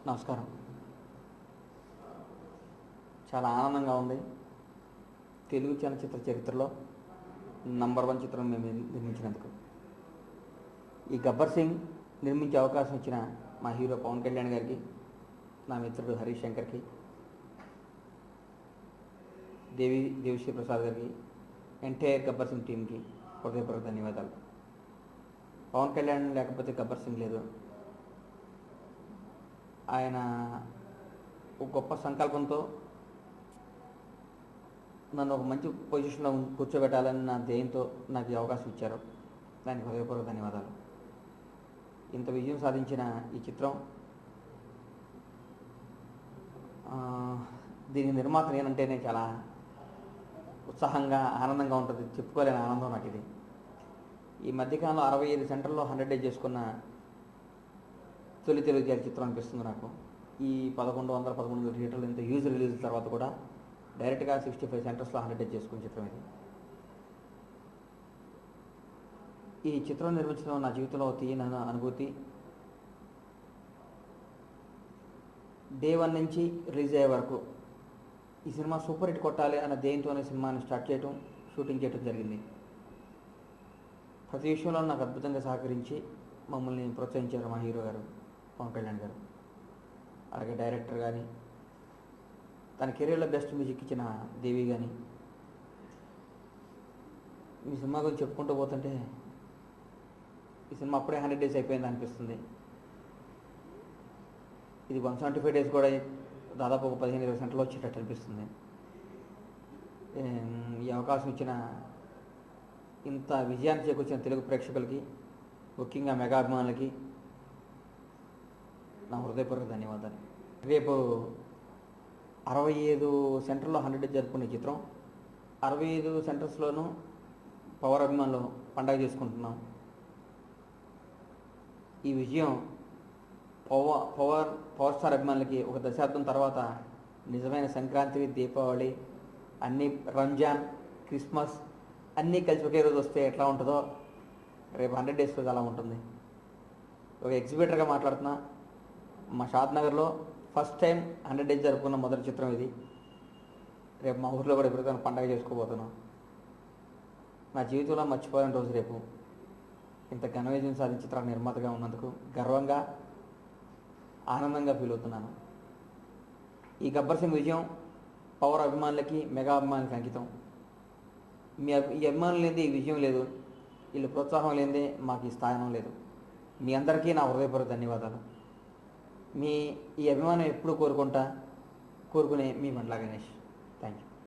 నమస్కారం. చాలా ఆనందంగా ఉంది. తెలుగు చలనచిత్ర చరిత్రలో నంబర్ 1 చిత్రం మేము నిర్మించినందుకు. ఈ గబ్బర్ సింగ్ నిర్మించే అవకాశం ఇచ్చిన మా హీరో పవన్ కళ్యాణ్ గారికి, నా మిత్రుడు హరీష్ శంకర్కి, దేవిశ్రీ ప్రసాద్ గారికి, ఎంటైర్ గబ్బర్ సింగ్ టీంకి హృదయపూర్వక ధన్యవాదాలు. పవన్ కళ్యాణ్ లేకపోతే గబ్బర్ సింగ్ లేదు. ఆయన ఒక గొప్ప సంకల్పంతో నన్ను ఒక మంచి పొజిషన్లో కూర్చోబెట్టాలని నా ధ్యేయంతో నాకు ఈ అవకాశం ఇచ్చారు. దానికి హృదయపూర్వక ధన్యవాదాలు. ఇంత విజయం సాధించిన ఈ చిత్రం, దీని నిర్మాత నేనంటేనే చాలా ఉత్సాహంగా ఆనందంగా ఉంటుంది. చెప్పుకోలేని ఆనందం నాకు ఇది. ఈ మధ్యకాలంలో 65 సెంటర్లో 100 డేస్ చేసుకున్న తొలి తెలుగు చలనచిత్రం అనిపిస్తుంది నాకు. ఈ 1113 థియేటర్లు ఇంత యూజ్ రిలీజ్ తర్వాత కూడా డైరెక్ట్గా 65 సెంటర్స్లో 100 డేస్ చేసుకున్న చిత్రం ఇది. ఈ చిత్రం నిర్మించడం నా జీవితంలో తీయని అనుభూతి. డే 1 నుంచి రిలీజ్ అయ్యే వరకు ఈ సినిమా సూపర్ హిట్ కొట్టాలి అన్న ధ్యేయంతోనే సినిమాని స్టార్ట్ చేయడం, షూటింగ్ చేయడం జరిగింది. ప్రతి విషయంలో నాకు అద్భుతంగా సహకరించి మమ్మల్ని ప్రోత్సహించారు మా హీరో గారు పవన్ కళ్యాణ్ గారు. అలాగే డైరెక్టర్ కానీ, తన కెరీర్లో బెస్ట్ మ్యూజిక్ ఇచ్చిన దేవి కానీ. ఈ సినిమా గురించి చెప్పుకుంటూ పోతుంటే ఈ సినిమా అప్పుడే 100 డేస్ అయిపోయింది అనిపిస్తుంది. ఇది 175 డేస్ కూడా దాదాపు ఒక 15-20 సెంటర్లో వచ్చేటట్టు అనిపిస్తుంది. ఈ అవకాశం ఇచ్చిన, ఇంత విజయాన్ని చేకూర్చిన తెలుగు ప్రేక్షకులకి, ముఖ్యంగా మెగా అభిమానులకి నా హృదయపూర్వక ధన్యవాదాలు. రేపు 65 సెంటర్లో 100 డేస్ జరుపుకునే చిత్రం. 65 సెంటర్స్లోనూ పవర్ అభిమానులు పండగ చేసుకుంటున్నాం. ఈ విజయం పవర్ స్టార్ అభిమానులకి ఒక దశాబ్దం తర్వాత నిజమైన సంక్రాంతి, దీపావళి, అన్నీ, రంజాన్, క్రిస్మస్ అన్నీ కలిసి ఒకే రోజు వస్తే ఎట్లా ఉంటుందో రేపు 100 డేస్ రోజు అలా ఉంటుంది. ఒక ఎగ్జిబిటర్గా మాట్లాడుతున్నా. మా షాద్ నగర్లో ఫస్ట్ టైం 100 డేస్ జరుపుకున్న మొదటి చిత్రం ఇది. రేపు మా ఊర్లో కూడా ఎప్పుడైనా పండగ చేసుకోబోతున్నాం. నా జీవితంలో మర్చిపోయిన రోజు రేపు. ఇంత ఘన విజయం సాధించిన చిత్ర నిర్మాతగా ఉన్నందుకు గర్వంగా, ఆనందంగా ఫీల్ అవుతున్నాను. ఈ గబ్బర్ సింగ్ విజయం పవర్ అభిమానులకి, మెగా అభిమానులకి అంకితం. ఈ అభిమానులు లేనిదే ఈ విజయం లేదు. వీళ్ళు ప్రోత్సాహం లేనిదే మాకు ఈ స్థానం లేదు. మీ అందరికీ నా హృదయపూర్వక ధన్యవాదాలు. ఈ అభిమానం ఎప్పుడు కోరుకునే మీ బండ్లా గణేష్. Thank you.